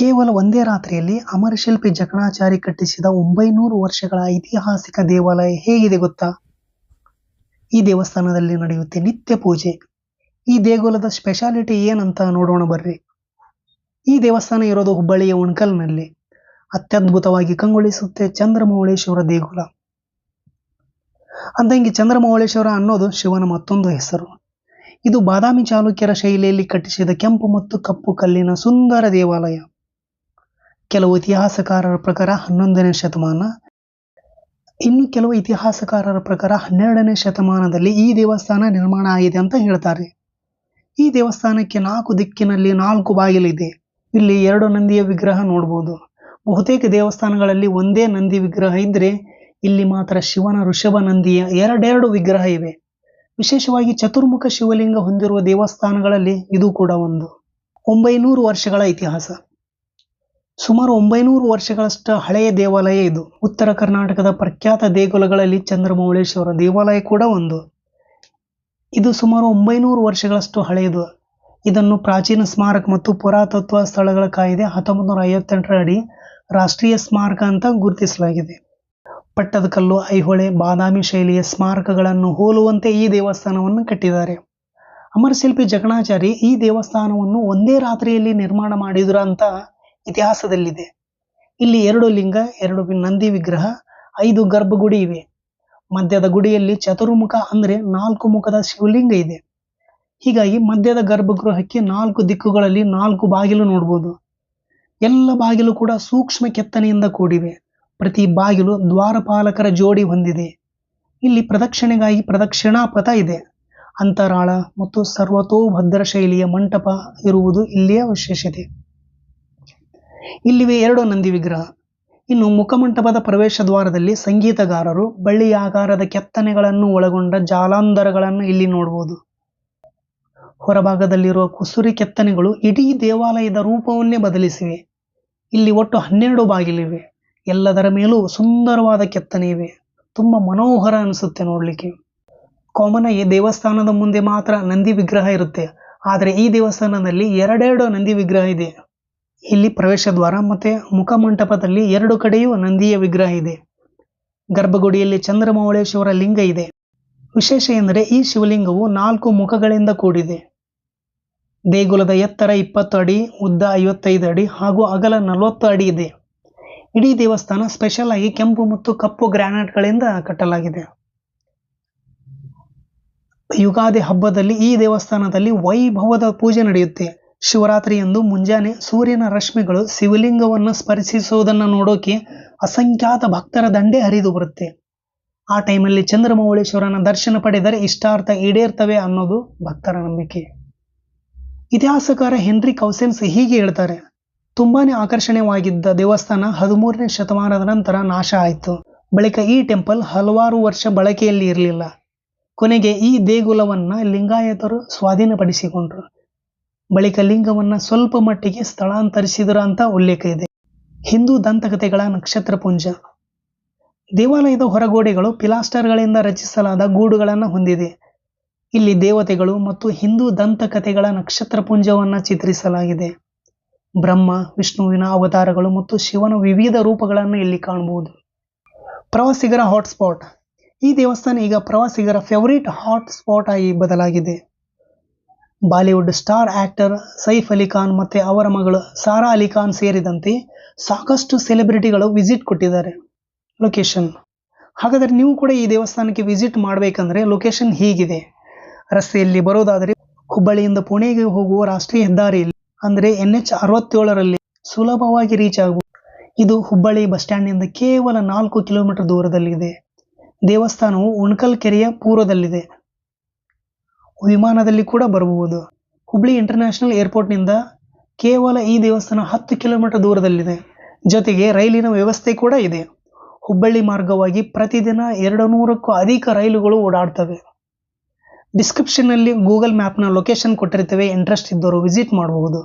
ಕೇವಲ ಒಂದೇ ರಾತ್ರಿಯಲ್ಲಿ ಅಮರಶಿಲ್ಪಿ ಜಕಣಾಚಾರಿ ಕಟ್ಟಿಸಿದ 900 ವರ್ಷಗಳ ಐತಿಹಾಸಿಕ ದೇವಾಲಯ ಹೇಗಿದೆ ಗೊತ್ತಾ? ಈ ದೇವಸ್ಥಾನದಲ್ಲಿ ನಡೆಯುತ್ತೆ ನಿತ್ಯ ಪೂಜೆ. ಈ ದೇಗುಲದ ಸ್ಪೆಷಾಲಿಟಿ ಏನಂತ ನೋಡೋಣ ಬರ್ರಿ. ಈ ದೇವಸ್ಥಾನ ಇರೋದು ಹುಬ್ಬಳ್ಳಿಯ ಉಣಕಲ್ನಲ್ಲಿ. ಅತ್ಯದ್ಭುತವಾಗಿ ಕಂಗೊಳಿಸುತ್ತೆ ಚಂದ್ರಮೌಳೇಶ್ವರ ದೇಗುಲ. ಅಂದಂಗೆ ಚಂದ್ರಮೌಳೇಶ್ವರ ಅನ್ನೋದು ಶಿವನ ಮತ್ತೊಂದು ಹೆಸರು. ಇದು ಬಾದಾಮಿ ಚಾಲುಕ್ಯರ ಶೈಲಿಯಲ್ಲಿ ಕಟ್ಟಿಸಿದ ಕೆಂಪು ಮತ್ತು ಕಪ್ಪು ಕಲ್ಲಿನ ಸುಂದರ ದೇವಾಲಯ. ಕೆಲವು ಇತಿಹಾಸಕಾರರ ಪ್ರಕಾರ 11ನೇ ಶತಮಾನ, ಇನ್ನು ಕೆಲವು ಇತಿಹಾಸಕಾರರ ಪ್ರಕಾರ 12ನೇ ಶತಮಾನದಲ್ಲಿ ಈ ದೇವಸ್ಥಾನ ನಿರ್ಮಾಣ ಆಗಿದೆ ಅಂತ ಹೇಳ್ತಾರೆ. ಈ ದೇವಸ್ಥಾನಕ್ಕೆ 4 ದಿಕ್ಕಿನಲ್ಲಿ 4 ಬಾಗಿಲಿದೆ. ಇಲ್ಲಿ 2 ನಂದಿಯ ವಿಗ್ರಹ ನೋಡಬಹುದು. ಬಹುತೇಕ ದೇವಸ್ಥಾನಗಳಲ್ಲಿ ಒಂದೇ ನಂದಿ ವಿಗ್ರಹ ಇದ್ರೆ, ಇಲ್ಲಿ ಮಾತ್ರ ಶಿವನ ಋಷಭ ನಂದಿಯ 2 ವಿಗ್ರಹ ಇವೆ. ವಿಶೇಷವಾಗಿ ಚತುರ್ಮುಖ ಶಿವಲಿಂಗ ಹೊಂದಿರುವ ದೇವಸ್ಥಾನಗಳಲ್ಲಿ ಇದು ಕೂಡ ಒಂದು. 900 ವರ್ಷಗಳ ಇತಿಹಾಸ. ಸುಮಾರು 900 ವರ್ಷಗಳಷ್ಟು ಹಳೆಯ ದೇವಾಲಯ ಇದು. ಉತ್ತರ ಕರ್ನಾಟಕದ ಪ್ರಖ್ಯಾತ ದೇಗುಲಗಳಲ್ಲಿ ಚಂದ್ರಮೌಳೇಶ್ವರ ದೇವಾಲಯ ಕೂಡ ಒಂದು. ಇದು ಸುಮಾರು 900 ವರ್ಷಗಳಷ್ಟು ಹಳೆಯದು. ಇದನ್ನು ಪ್ರಾಚೀನ ಸ್ಮಾರಕ ಮತ್ತು ಪುರಾತತ್ವ ಸ್ಥಳಗಳ ಕಾಯ್ದೆ 1958 ಅಡಿ ರಾಷ್ಟ್ರೀಯ ಸ್ಮಾರಕ ಅಂತ ಗುರುತಿಸಲಾಗಿದೆ. ಪಟ್ಟದಕಲ್ಲು, ಐಹೊಳೆ, ಬಾದಾಮಿ ಶೈಲಿಯ ಸ್ಮಾರಕಗಳನ್ನು ಹೋಲುವಂತೆ ಈ ದೇವಸ್ಥಾನವನ್ನು ಕಟ್ಟಿದ್ದಾರೆ. ಅಮರಶಿಲ್ಪಿ ಜಕಣಾಚಾರಿ ಈ ದೇವಸ್ಥಾನವನ್ನು ಒಂದೇ ರಾತ್ರಿಯಲ್ಲಿ ನಿರ್ಮಾಣ ಮಾಡಿದ್ರು ಅಂತ ಇತಿಹಾಸದಲ್ಲಿದೆ. ಇಲ್ಲಿ 2 ಲಿಂಗ, 2 ನಂದಿ ವಿಗ್ರಹ, 5 ಗರ್ಭಗುಡಿ ಇವೆ. ಮಧ್ಯದ ಗುಡಿಯಲ್ಲಿ ಚತುರ್ಮುಖ ಅಂದ್ರೆ 4 ಮುಖದ ಶಿವಲಿಂಗ ಇದೆ. ಹೀಗಾಗಿ ಮಧ್ಯದ ಗರ್ಭಗೃಹಕ್ಕೆ 4 ದಿಕ್ಕುಗಳಲ್ಲಿ 4 ಬಾಗಿಲು ನೋಡಬಹುದು. ಎಲ್ಲ ಬಾಗಿಲು ಕೂಡ ಸೂಕ್ಷ್ಮ ಕೆತ್ತನೆಯಿಂದ ಕೂಡಿವೆ. ಪ್ರತಿ ಬಾಗಿಲು ದ್ವಾರಪಾಲಕರ ಜೋಡಿ ಹೊಂದಿದೆ. ಇಲ್ಲಿ ಪ್ರದಕ್ಷಿಣೆಗಾಗಿ ಪ್ರದಕ್ಷಿಣಾ ಪಥ ಇದೆ. ಅಂತರಾಳ ಮತ್ತು ಸರ್ವತೋಭದ್ರ ಶೈಲಿಯ ಮಂಟಪ ಇರುವುದು ಇಲ್ಲಿಯ ವಿಶೇಷತೆ. ಇಲ್ಲಿವೆ 2 ನಂದಿ ವಿಗ್ರಹ. ಇನ್ನು ಮುಖಮಂಟಪದ ಪ್ರವೇಶ ದ್ವಾರದಲ್ಲಿ ಸಂಗೀತಗಾರರು ಬಳ್ಳಿಯಾಕಾರದ ಕೆತ್ತನೆಗಳನ್ನು ಒಳಗೊಂಡ ಜಾಲಾಂಧರಗಳನ್ನು ಇಲ್ಲಿ ನೋಡಬಹುದು. ಹೊರಭಾಗದಲ್ಲಿರುವ ಕುಸುರಿ ಕೆತ್ತನೆಗಳು ಇಡೀ ದೇವಾಲಯದ ರೂಪವನ್ನೇ ಬದಲಿಸಿವೆ. ಇಲ್ಲಿ ಒಟ್ಟು 12 ಬಾಗಿಲಿವೆ. ಎಲ್ಲದರ ಮೇಲೂ ಸುಂದರವಾದ ಕೆತ್ತನೆ ಇವೆ. ತುಂಬಾ ಮನೋಹರ ಅನಿಸುತ್ತೆ ನೋಡ್ಲಿಕ್ಕೆ. ಕಾಮನ್ ಆಗಿ ದೇವಸ್ಥಾನದ ಮುಂದೆ ಮಾತ್ರ ನಂದಿ ವಿಗ್ರಹ ಇರುತ್ತೆ. ಆದರೆ ಈ ದೇವಸ್ಥಾನದಲ್ಲಿ 2 ನಂದಿ ವಿಗ್ರಹ ಇದೆ. ಇಲ್ಲಿ ಪ್ರವೇಶ ದ್ವಾರ ಮತ್ತೆ ಮುಖಮಂಟಪದಲ್ಲಿ 2 ಕಡೆಯೂ ನಂದಿಯ ವಿಗ್ರಹ ಇದೆ. ಗರ್ಭಗುಡಿಯಲ್ಲಿ ಚಂದ್ರಮೌಳೇಶ್ವರ ಲಿಂಗ ಇದೆ. ವಿಶೇಷ ಎಂದರೆ ಈ ಶಿವಲಿಂಗವು 4 ಮುಖಗಳಿಂದ ಕೂಡಿದೆ. ದೇಗುಲದ ಎತ್ತರ 20 ಅಡಿ, ಉದ್ದ 55 ಅಡಿ ಹಾಗೂ ಅಗಲ 40 ಅಡಿ ಇದೆ. ಇಡೀ ದೇವಸ್ಥಾನ ಸ್ಪೆಷಲ್ ಆಗಿ ಕೆಂಪು ಮತ್ತು ಕಪ್ಪು ಗ್ರಾನೈಟ್ಗಳಿಂದ ಕಟ್ಟಲಾಗಿದೆ. ಯುಗಾದಿ ಹಬ್ಬದಲ್ಲಿ ಈ ದೇವಸ್ಥಾನದಲ್ಲಿ ವೈಭವದ ಪೂಜೆ ನಡೆಯುತ್ತೆ. ಶಿವರಾತ್ರಿಯಂದು ಮುಂಜಾನೆ ಸೂರ್ಯನ ರಶ್ಮಿಗಳು ಶಿವಲಿಂಗವನ್ನು ಸ್ಪರ್ಶಿಸುವುದನ್ನು ನೋಡೋಕೆ ಅಸಂಖ್ಯಾತ ಭಕ್ತರ ದಂಡೆ ಹರಿದು ಬರುತ್ತೆ. ಆ ಟೈಮಲ್ಲಿ ಚಂದ್ರಮೌಳೇಶ್ವರನ ದರ್ಶನ ಪಡೆದರೆ ಇಷ್ಟಾರ್ಥ ಈಡೇರ್ತವೆ ಅನ್ನೋದು ಭಕ್ತರ ನಂಬಿಕೆ. ಇತಿಹಾಸಕಾರ ಹೆನ್ರಿ ಕೌಸೆನ್ಸ್ ಹೀಗೆ ಹೇಳ್ತಾರೆ, ತುಂಬಾನೇ ಆಕರ್ಷಣೀಯವಾಗಿದ್ದ ದೇವಸ್ಥಾನ 13ನೇ ಶತಮಾನದ ನಂತರ ನಾಶ ಆಯಿತು. ಬಳಿಕ ಈ ಟೆಂಪಲ್ ಹಲವಾರು ವರ್ಷ ಬಳಕೆಯಲ್ಲಿ ಇರಲಿಲ್ಲ. ಕೊನೆಗೆ ಈ ದೇಗುಲವನ್ನ ಲಿಂಗಾಯತರು ಸ್ವಾಧೀನಪಡಿಸಿಕೊಂಡ್ರು. ಬಳಿಕ ಲಿಂಗವನ್ನ ಸ್ವಲ್ಪ ಮಟ್ಟಿಗೆ ಸ್ಥಳಾಂತರಿಸಿದರು ಅಂತ ಉಲ್ಲೇಖ ಇದೆ. ಹಿಂದೂ ದಂತಕಥೆಗಳ ನಕ್ಷತ್ರಪುಂಜ. ದೇವಾಲಯದ ಹೊರಗೋಡೆಗಳು ಪಿಲಾಸ್ಟರ್ಗಳಿಂದ ರಚಿಸಲಾದ ಗೂಡುಗಳನ್ನು ಹೊಂದಿದೆ. ಇಲ್ಲಿ ದೇವತೆಗಳು ಮತ್ತು ಹಿಂದೂ ದಂತಕಥೆಗಳ ನಕ್ಷತ್ರಪುಂಜವನ್ನ ಚಿತ್ರಿಸಲಾಗಿದೆ. ಬ್ರಹ್ಮ, ವಿಷ್ಣುವಿನ ಅವತಾರಗಳು ಮತ್ತು ಶಿವನ ವಿವಿಧ ರೂಪಗಳನ್ನು ಇಲ್ಲಿ ಕಾಣಬಹುದು. ಪ್ರವಾಸಿಗರ ಹಾಟ್ಸ್ಪಾಟ್. ಈ ದೇವಸ್ಥಾನ ಈಗ ಪ್ರವಾಸಿಗರ ಫೇವರಿಟ್ ಹಾಟ್ ಸ್ಪಾಟ್ ಆಗಿ ಬದಲಾಗಿದೆ. Bollywood star actor Saif Ali Khan ಮತ್ತೆ ಅವರ ಮಗಳು ಸಾರಾ ಅಲಿ ಖಾನ್ ಸೇರಿದಂತೆ ಸಾಕಷ್ಟು ಸೆಲೆಬ್ರಿಟಿಗಳು ವಿಸಿಟ್ ಕೊಟ್ಟಿದ್ದಾರೆ. ಲೊಕೇಶನ್. ಹಾಗಾದರೆ ನೀವು ಕೂಡ ಈ ದೇವಸ್ಥಾನಕ್ಕೆ ವಿಸಿಟ್ ಮಾಡಬೇಕಂದ್ರೆ ಲೊಕೇಶನ್ ಹೀಗಿದೆ. ರಸ್ತೆಯಲ್ಲಿ ಬರೋದಾದರೆ ಹುಬ್ಬಳ್ಳಿಯಿಂದ ಪುಣೆಗೆ ಹೋಗುವ ರಾಷ್ಟ್ರೀಯ ಹೆದ್ದಾರಿಯಲ್ಲಿ ಅಂದ್ರೆ NH 67ರಲ್ಲಿ ಸುಲಭವಾಗಿ ರೀಚ್ ಆಗಬಹುದು. ಇದು ಹುಬ್ಬಳ್ಳಿ ಬಸ್ ಸ್ಟ್ಯಾಂಡ್ನಿಂದ ಕೇವಲ 4 ಕಿಲೋಮೀಟರ್ ದೂರದಲ್ಲಿದೆ. ದೇವಸ್ಥಾನವು ಉಣಕಲ್ ಕೆರೆಯ ಪೂರ್ವದಲ್ಲಿದೆ. ವಿಮಾನದಲ್ಲಿ ಕೂಡ ಬರಬಹುದು. ಹುಬ್ಬಳ್ಳಿ ಇಂಟರ್ನ್ಯಾಷನಲ್ ಏರ್ಪೋರ್ಟ್ನಿಂದ ಕೇವಲ ಈ ದೇವಸ್ಥಾನ 10 ಕಿಲೋಮೀಟರ್ ದೂರದಲ್ಲಿದೆ. ಜೊತೆಗೆ ರೈಲಿನ ವ್ಯವಸ್ಥೆ ಕೂಡ ಇದೆ. ಹುಬ್ಬಳ್ಳಿ ಮಾರ್ಗವಾಗಿ ಪ್ರತಿದಿನ 200ಕ್ಕೂ ಅಧಿಕ ರೈಲುಗಳು ಓಡಾಡ್ತವೆ. ಡಿಸ್ಕ್ರಿಪ್ಷನ್ನಲ್ಲಿ ಗೂಗಲ್ ಮ್ಯಾಪ್ನ ಲೊಕೇಶನ್ ಕೊಟ್ಟಿರ್ತೇವೆ. ಇಂಟ್ರೆಸ್ಟ್ ಇದ್ದವರು ವಿಸಿಟ್ ಮಾಡಬಹುದು.